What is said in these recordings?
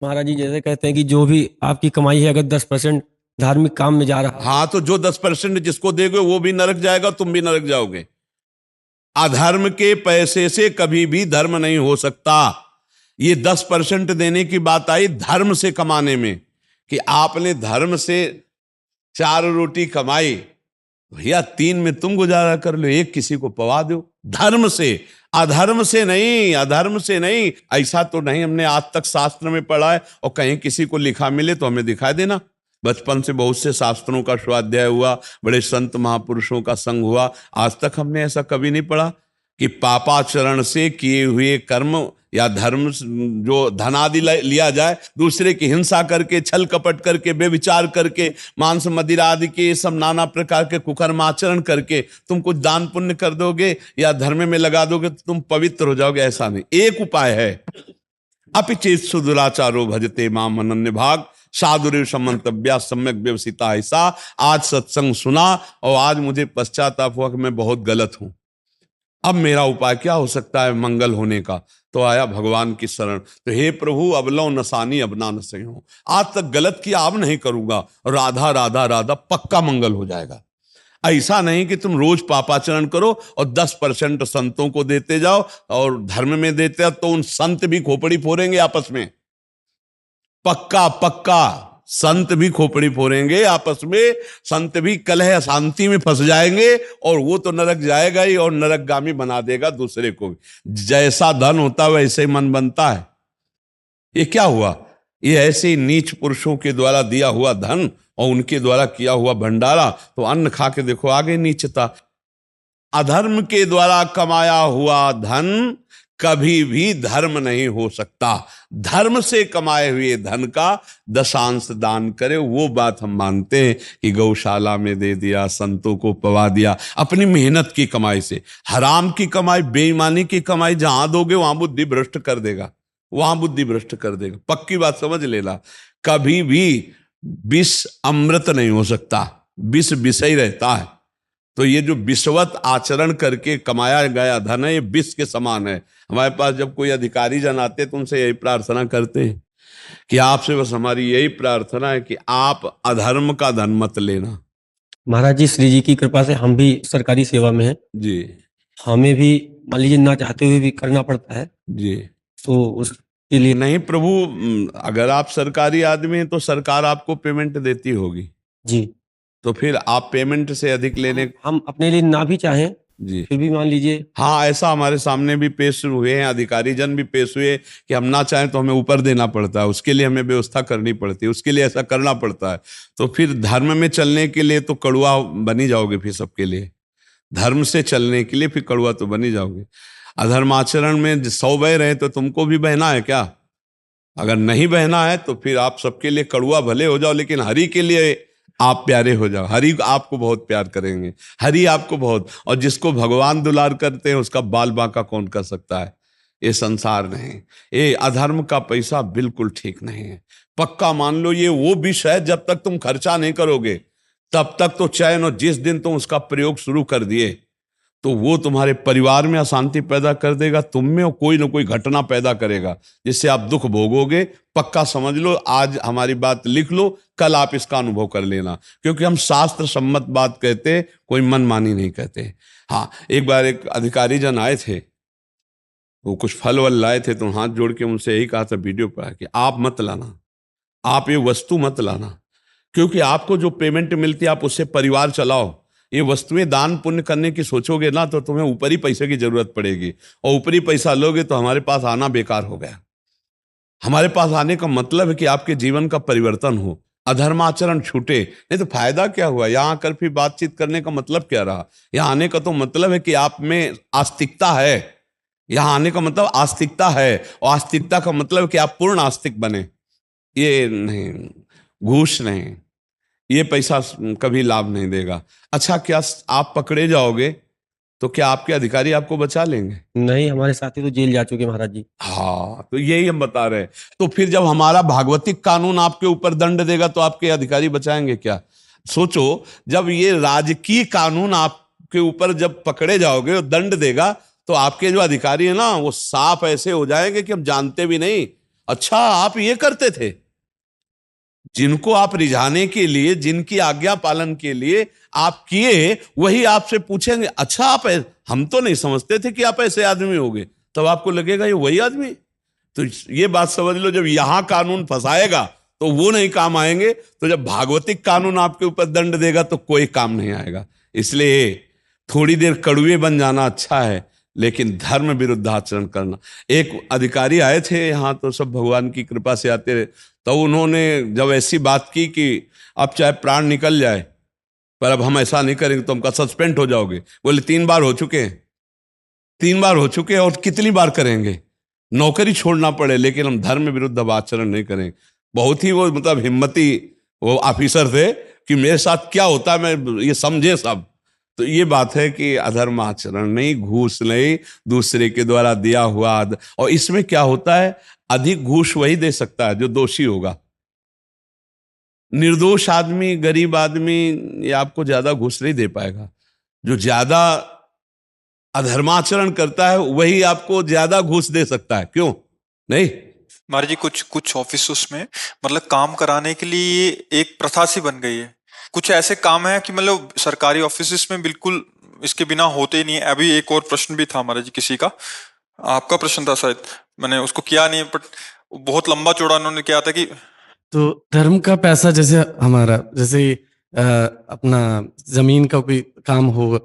महाराज जी जैसे कहते हैं कि जो भी आपकी कमाई है अगर 10% धार्मिक काम में जा रहा है। हाँ, तो जो 10% जिसको देगे वो भी नरक जाएगा, तुम भी नरक जाओगे। अधर्म के पैसे से कभी भी धर्म नहीं हो सकता। ये 10% देने की बात आई धर्म से कमाने में, कि आपने धर्म से 4 रोटी कमाई, भैया 3 में तुम गुजारा कर लो, एक किसी को पवा दो। धर्म से, अधर्म से नहीं, अधर्म से नहीं। ऐसा तो नहीं हमने आज तक शास्त्र में पढ़ा है, और कहीं किसी को लिखा मिले तो हमें दिखा देना। बचपन से बहुत से शास्त्रों का स्वाध्याय हुआ, बड़े संत महापुरुषों का संग हुआ, आज तक हमने ऐसा कभी नहीं पढ़ा कि पापाचरण से किए हुए कर्म या धर्म जो धनादि लिया जाए, दूसरे की हिंसा करके, छल कपट करके, बेविचार करके, मांस मदिरा आदि के सब नाना प्रकार के कुकर्माचरण करके तुम कुछ दान पुण्य कर दोगे या धर्म में लगा दोगे तो तुम पवित्र हो जाओगे, ऐसा नहीं। एक उपाय है, अपिचेत सुदुराचारो भजते माम अनन्य भाग साधुरेव समंतव्या सम्यक व्यवसिता। ऐसा आज सत्संग सुना और आज मुझे पश्चाताप हुआ कि मैं बहुत गलत हूं। अब मेरा उपाय क्या हो सकता है मंगल होने का? तो आया भगवान की शरण। तो हे प्रभु अब लो नसानी अब ना नसे हो, आज तक गलत किया अब नहीं करूंगा, राधा राधा राधा, पक्का मंगल हो जाएगा। ऐसा नहीं कि तुम रोज पापाचरण करो और 10% संतों को देते जाओ और धर्म में देते जाओ, तो उन संत भी खोपड़ी फोड़ेंगे आपस में। पक्का पक्का संत भी खोपड़ी फोड़ेंगे आपस में, संत भी कलह अशांति में फंस जाएंगे, और वो तो नरक जाएगा ही और नरकगामी बना देगा दूसरे को भी। जैसा धन होता है वैसे ही मन बनता है। ये क्या हुआ? ये ऐसे नीच पुरुषों के द्वारा दिया हुआ धन और उनके द्वारा किया हुआ भंडारा, तो अन्न खा के देखो आगे नीचता। अधर्म के द्वारा कमाया हुआ धन कभी भी धर्म नहीं हो सकता। धर्म से कमाए हुए धन का 10% दान करे, वो बात हम मानते हैं कि गौशाला में दे दिया, संतों को पवा दिया, अपनी मेहनत की कमाई से। हराम की कमाई, बेईमानी की कमाई जहां दोगे वहां बुद्धि भ्रष्ट कर देगा, वहां बुद्धि भ्रष्ट कर देगा। पक्की बात समझ लेना। कभी भी विष अमृत नहीं हो सकता, विष विष ही रहता है। तो ये जो विषवत आचरण करके कमाया गया धन है, ये विष के समान है। हमारे पास जब कोई अधिकारी जन आते तो उनसे यही प्रार्थना करते हैं कि आपसे बस हमारी यही प्रार्थना है कि आप अधर्म का धन मत लेना। महाराज जी श्री जी की कृपा से हम भी सरकारी सेवा में हैं जी हमें भी मान लीजिए ना चाहते हुए भी करना पड़ता है, जी। तो उसके लिए नहीं प्रभु, अगर आप सरकारी आदमी हैं तो सरकार आपको पेमेंट देती होगी, जी तो फिर आप पेमेंट से अधिक लेने। हम अपने लिए ना भी चाहें जी फिर भी मान लीजिए। हाँ, ऐसा हमारे सामने भी पेश हुए हैं, अधिकारी जन भी पेश हुए कि हम ना चाहें तो हमें ऊपर देना पड़ता है, उसके लिए हमें व्यवस्था करनी पड़ती है, उसके लिए ऐसा करना पड़ता है। तो फिर धर्म में चलने के लिए तो कड़वा बनी जाओगे, फिर सबके लिए धर्म से चलने के लिए फिर कड़वा तो बनी जाओगे। अधर्माचरण में 100 बह रहे तो तुमको भी बहना है क्या? अगर नहीं बहना है तो फिर आप सबके लिए कड़वा भले हो जाओ, लेकिन हरि के लिए आप प्यारे हो जाओ। हरि आपको बहुत प्यार करेंगे, हरि आपको बहुत, और जिसको भगवान दुलार करते हैं उसका बाल बांका कौन कर सकता है? ये संसार नहीं, ये अधर्म का पैसा बिल्कुल ठीक नहीं है। पक्का मान लो ये वो विष है, जब तक तुम खर्चा नहीं करोगे तब तक तो चैन, और जिस दिन तुम उसका प्रयोग शुरू कर दिए तो वो तुम्हारे परिवार में अशांति पैदा कर देगा, तुम में कोई ना कोई घटना पैदा करेगा जिससे आप दुख भोगोगे। पक्का समझ लो, आज हमारी बात लिख लो, कल आप इसका अनुभव कर लेना, क्योंकि हम शास्त्र सम्मत बात कहते, कोई मनमानी नहीं कहते। हाँ, एक बार एक अधिकारी जन आए थे, वो कुछ फल वल लाए थे, तो हाथ जोड़ के उनसे यही कहा था वीडियो पर कि आप मत लाना, आप ये वस्तु मत लाना, क्योंकि आपको जो पेमेंट मिलती है आप उससे परिवार चलाओ। ये वस्तुएं दान पुण्य करने की सोचोगे ना तो तुम्हें ऊपरी पैसे की जरूरत पड़ेगी, और ऊपरी पैसा लोगे तो हमारे पास आना बेकार हो गया। हमारे पास आने का मतलब है कि आपके जीवन का परिवर्तन हो, अधर्माचरण छूटे, नहीं तो फायदा क्या हुआ? यहाँ आकर फिर बातचीत करने का मतलब क्या रहा? यहाँ आने का तो मतलब है कि आप में आस्तिकता है। यहाँ आने का मतलब आस्तिकता है, और आस्तिकता का मतलब है कि आप पूर्ण आस्तिक बने। ये नहीं, घूस नहीं, ये पैसा कभी लाभ नहीं देगा। अच्छा, क्या आप पकड़े जाओगे तो क्या आपके अधिकारी आपको बचा लेंगे? नहीं, हमारे साथी तो जेल जा चुके महाराज जी। हाँ, तो यही हम बता रहे हैं। तो फिर जब हमारा भागवतिक कानून आपके ऊपर दंड देगा तो आपके अधिकारी बचाएंगे क्या? सोचो, जब ये राजकीय कानून आपके ऊपर जब पकड़े जाओगे और दंड देगा, तो आपके जो अधिकारी है ना वो साफ ऐसे हो जाएंगे कि हम जानते भी नहीं, अच्छा आप ये करते थे। जिनको आप रिझाने के लिए, जिनकी आज्ञा पालन के लिए आप किए, वही आपसे पूछेंगे अच्छा आप हम तो नहीं समझते थे कि आप ऐसे आदमी होगे। तब आपको लगेगा ये वही आदमी। तो ये बात समझ लो, जब यहां कानून फंसाएगा तो वो नहीं काम आएंगे, तो जब भागवतिक कानून आपके ऊपर दंड देगा तो कोई काम नहीं आएगा। इसलिए थोड़ी देर कड़ुए बन जाना अच्छा है, लेकिन धर्म विरुद्ध आचरण करना। एक अधिकारी आए थे यहाँ, तो सब भगवान की कृपा से आते रहे, तो उन्होंने जब ऐसी बात की कि अब चाहे प्राण निकल जाए पर अब हम ऐसा नहीं करेंगे, तो हमका सस्पेंड हो जाओगे। बोले 3 बार हो चुके हैं, 3 बार हो चुके हैं, और कितनी बार करेंगे? नौकरी छोड़ना पड़े लेकिन हम धर्म विरुद्ध अब आचरण नहीं करेंगे। बहुत ही वो मतलब हिम्मती वो ऑफिसर थे कि मेरे साथ क्या होता है मैं ये समझे सब। तो ये बात है कि अधर्म आचरण नहीं, घूस नहीं, दूसरे के द्वारा दिया हुआ और इसमें क्या होता है, अधिक घूस वही दे सकता है जो दोषी होगा। निर्दोष आदमी, गरीब आदमी ये आपको ज्यादा घूस नहीं दे पाएगा। जो ज्यादा अधर्माचरण करता है वही आपको ज्यादा घूस दे सकता है। क्यों नहीं? महाराज जी कुछ कुछ ऑफिस में मतलब काम कराने के लिए एक प्रथा सी बन गई है। कुछ ऐसे काम है कि मतलब सरकारी ऑफिस में बिल्कुल इसके बिना होते ही नहीं है। अभी एक और प्रश्न भी था महाराज जी, किसी का आपका प्रश्न था शायद, मैंने उसको किया नहीं, बट बहुत लंबा चौड़ा उन्होंने किया था कि तो धर्म का पैसा जैसे हमारा, जैसे अपना जमीन का कोई काम हो,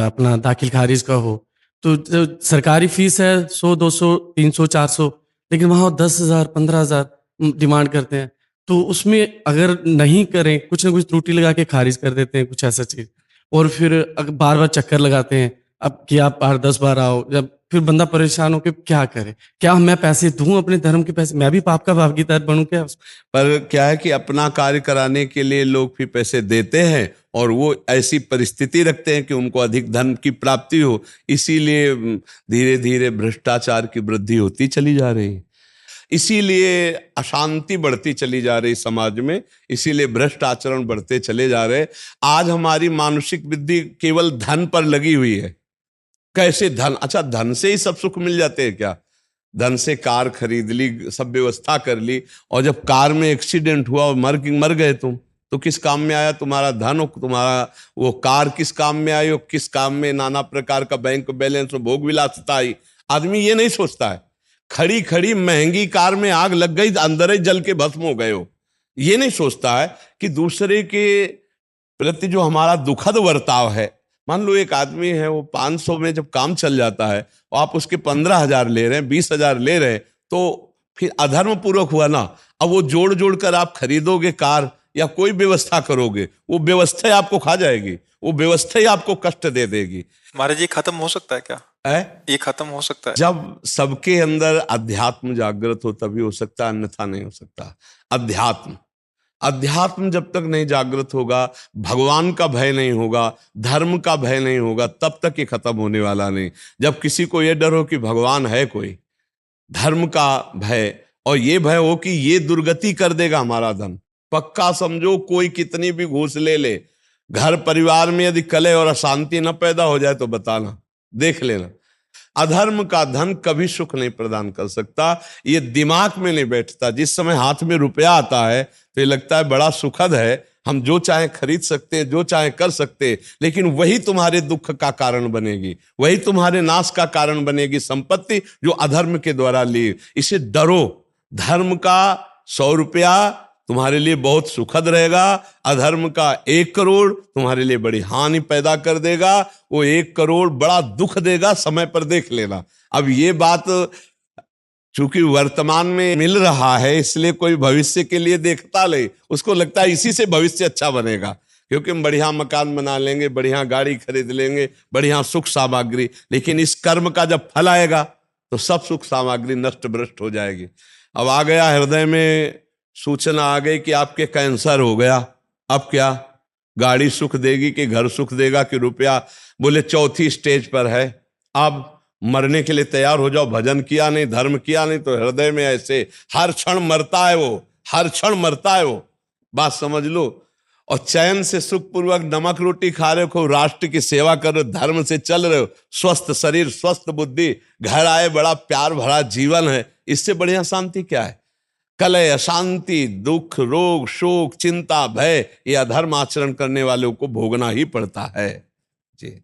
अपना दाखिल खारिज का हो, तो जो सरकारी फीस है 100 200 300 400, लेकिन वहाँ 10,000 15,000 डिमांड करते हैं। तो उसमें अगर नहीं करें, कुछ ना कुछ त्रुटि लगा के खारिज कर देते हैं, कुछ ऐसा चीज। और फिर बार बार चक्कर लगाते हैं, अब कि आप 8-10 बार आओ, जब फिर बंदा परेशान होकर क्या करे, क्या मैं पैसे दूं अपने धर्म के पैसे, मैं भी पाप का भागीदार बनूं क्या? पर क्या है कि अपना कार्य कराने के लिए लोग भी पैसे देते हैं और वो ऐसी परिस्थिति रखते हैं कि उनको अधिक धन की प्राप्ति हो, इसीलिए धीरे धीरे भ्रष्टाचार की वृद्धि होती चली जा रही है, इसीलिए अशांति बढ़ती चली जा रही समाज में, इसीलिए भ्रष्ट आचरण बढ़ते चले जा रहे। आज हमारी मानसिक बुद्धि केवल धन पर लगी हुई है। कैसे धन? अच्छा धन से ही सब सुख मिल जाते हैं क्या? धन से कार खरीद ली, सब व्यवस्था कर ली, और जब कार में एक्सीडेंट हुआ और मर गए तुम, तो किस काम में आया तुम्हारा धन? और तुम्हारा वो कार किस काम में आई? और किस काम में नाना प्रकार का बैंक बैलेंस और भोग विलासिता आई? आदमी ये नहीं सोचता है। खड़ी खड़ी महंगी कार में आग लग गई, अंदर ही जल के भस्म हो गए हो। ये नहीं सोचता है कि दूसरे के प्रति जो हमारा दुखद बर्ताव है। मान लो एक आदमी है, वो 500 में जब काम चल जाता है और आप उसके 15,000 ले रहे हैं, 20,000 ले रहे हैं, तो फिर अधर्म पूर्वक हुआ ना। अब वो जोड़ जोड़ कर आप खरीदोगे कार या कोई व्यवस्था करोगे, वो व्यवस्था ही आपको खा जाएगी, वो व्यवस्था ही आपको कष्ट दे देगी। महाराज जी खत्म हो सकता है क्या? ये खत्म हो सकता है जब सबके अंदर अध्यात्म जागृत हो तभी हो सकता है, अन्यथा नहीं हो सकता। अध्यात्म जब तक नहीं जागृत होगा, भगवान का भय नहीं होगा, धर्म का भय नहीं होगा, तब तक ये खत्म होने वाला नहीं। जब किसी को ये डर हो कि भगवान है कोई, धर्म का भय, और ये भय हो कि ये दुर्गति कर देगा हमारा धन, पक्का समझो कोई कितनी भी घूस ले ले, घर परिवार में यदि कलह और अशांति न पैदा हो जाए तो बताना, देख लेना। अधर्म का धन कभी सुख नहीं प्रदान कर सकता, ये दिमाग में नहीं बैठता। जिस समय हाथ में रुपया आता है तो ये लगता है बड़ा सुखद है, हम जो चाहे खरीद सकते हैं, जो चाहे कर सकते हैं, लेकिन वही तुम्हारे दुख का कारण बनेगी, वही तुम्हारे नाश का कारण बनेगी संपत्ति जो अधर्म के द्वारा ली। इसे डरो। धर्म का 100 रुपया तुम्हारे लिए बहुत सुखद रहेगा, अधर्म का 1 करोड़ तुम्हारे लिए बड़ी हानि पैदा कर देगा। वो 1 करोड़ बड़ा दुख देगा, समय पर देख लेना। अब ये बात चूंकि वर्तमान में मिल रहा है, इसलिए कोई भविष्य के लिए देखता ले, उसको लगता है इसी से भविष्य अच्छा बनेगा, क्योंकि हम बढ़िया मकान बना लेंगे, बढ़िया गाड़ी खरीद लेंगे, बढ़िया सुख सामग्री, लेकिन इस कर्म का जब फल आएगा तो सब सुख सामग्री नष्ट भ्रष्ट हो जाएगी। अब आ गया हृदय में सूचना आ गई कि आपके कैंसर हो गया, अब क्या? गाड़ी सुख देगी कि घर सुख देगा कि रुपया? बोले 4थी स्टेज पर है, अब मरने के लिए तैयार हो जाओ। भजन किया नहीं, धर्म किया नहीं, तो हृदय में ऐसे हर क्षण मरता है वो, हर क्षण मरता है वो, बात समझ लो। और चैन से सुखपूर्वक नमक रोटी खा रहे हो, राष्ट्र की सेवा कर रहे हो, धर्म से चल रहे हो, स्वस्थ शरीर, स्वस्थ बुद्धि, घर आए बड़ा प्यार भरा जीवन है, इससे बढ़िया शांति क्या है? कलह, अशांति, दुख, रोग, शोक, चिंता, भय, ये अधर्म आचरण करने वालों को भोगना ही पड़ता है। जी।